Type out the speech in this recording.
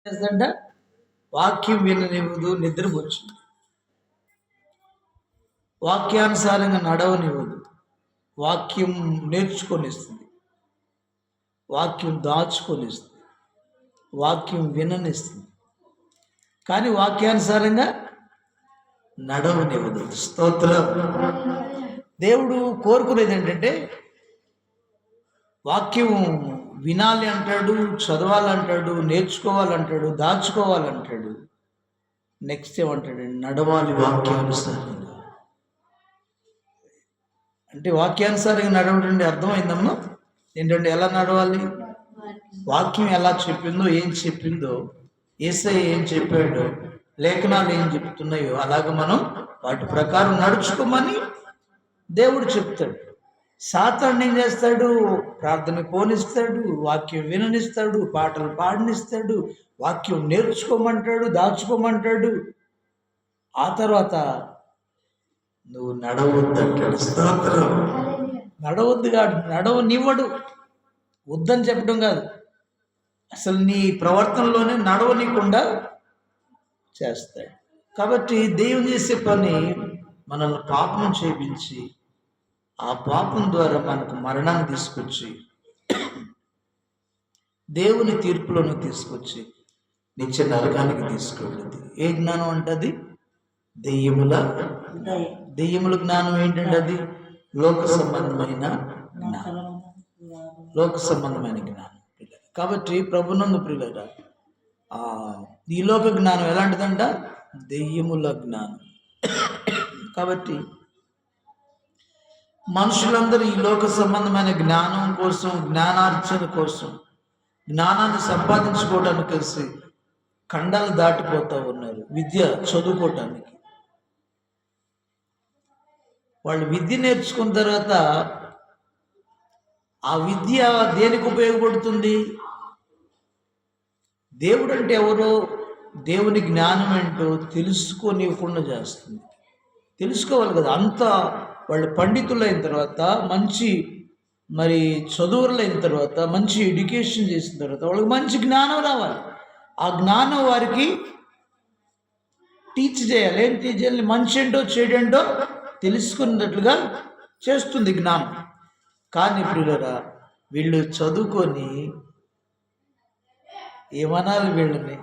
చేస్తుందంట, వాక్యం విననివ్వదు, నిద్రపోతుంది. వాక్యానుసారంగా నడవనివ్వదు, వాక్యం నేర్చుకొనిస్తుంది, వాక్యం దాచుకొనిస్తుంది, వాక్యం విననిస్తుంది, కానీ వాక్యానుసారంగా నడవనివ్వదు. స్తోత్రం. దేవుడు కోరుకునేది ఏంటంటే వాక్యం వినాలి అంటాడు, చదవాలంటాడు, నేర్చుకోవాలంటాడు, దాచుకోవాలంటాడు. నెక్స్ట్ ఏమంటాడు? నడవాలి వాక్యానుసారంగా. అంటే వాక్యానుసారంగా నడవడం అర్థమైందమ్మా ఏంటంటే ఎలా నడవాలి, వాక్యం ఎలా చెప్పిందో, ఏం చెప్పిందో, యేసయ్య ఏం చెప్పాడో, లేఖనాలు ఏం చెప్తున్నాయో అలాగ మనం వాటి ప్రకారం నడుచుకోమని దేవుడు చెప్తాడు. సాతాను ఏం చేస్తాడు? ప్రార్థన పోనిస్తాడు, వాక్యం విననిస్తాడు, పాటలు పాడనిస్తాడు, వాక్యం నేర్చుకోమంటాడు, దాచుకోమంటాడు. ఆ తర్వాత నువ్వు నడవద్దంటాడు. స్తోత్రం. నడవద్దుగా, నడవనివ్వడు. వద్దని చెప్పడం కాదు, అసలు నీ ప్రవర్తనలోనే నడవనీయకుండా చేస్తాడు. కాబట్టి దేవుడు చేసే పని మనల్ని పాపం చేయించి, ఆ పాపం ద్వారా మనకు మరణాన్ని తీసుకొచ్చి, దేవుని తీర్పులను తీసుకొచ్చి నిత్య నరకానికి తీసుకెళ్ళింది. ఏ జ్ఞానం అంటే దెయ్యముల జ్ఞానం ఏంటంటే అది లోక సంబంధమైన జ్ఞానం, లోక సంబంధమైన జ్ఞానం. కాబట్టి ప్రభునందు ప్రియులారా, ఈ లోక జ్ఞానం ఎలాంటిదంట? దెయ్యముల జ్ఞానం. కాబట్టి మనుషులందరూ ఈ లోక సంబంధమైన జ్ఞానం కోసం, జ్ఞానార్జన కోసం, జ్ఞానాన్ని సంపాదించుకోవడానికి కలిసి ఖండాలు దాటిపోతూ ఉన్నారు విద్య చదువుకోవటానికి. వాళ్ళు విద్య నేర్చుకున్న తర్వాత ఆ విద్య దేనికి ఉపయోగపడుతుంది? దేవుడు అంటే ఎవరో, దేవుని జ్ఞానం ఏంటో తెలుసుకోనివ్వకుండా చేస్తుంది. తెలుసుకోవాలి కదా. అంతా వాళ్ళు పండితులైన తర్వాత, మంచి చదువులైన తర్వాత, మంచి ఎడ్యుకేషన్ చేసిన తర్వాత వాళ్ళకి మంచి జ్ఞానం రావాలి. ఆ జ్ఞానం వారికి టీచ్ చేయాలి. ఏం టీచ్ చేయాలి? మంచి ఏంటో చెడేంటో తెలుసుకున్నట్లుగా చేస్తుంది జ్ఞానం. కానీ ప్రియులారా, వీళ్ళు చదువుకొని ఏమనాలి వీళ్ళని?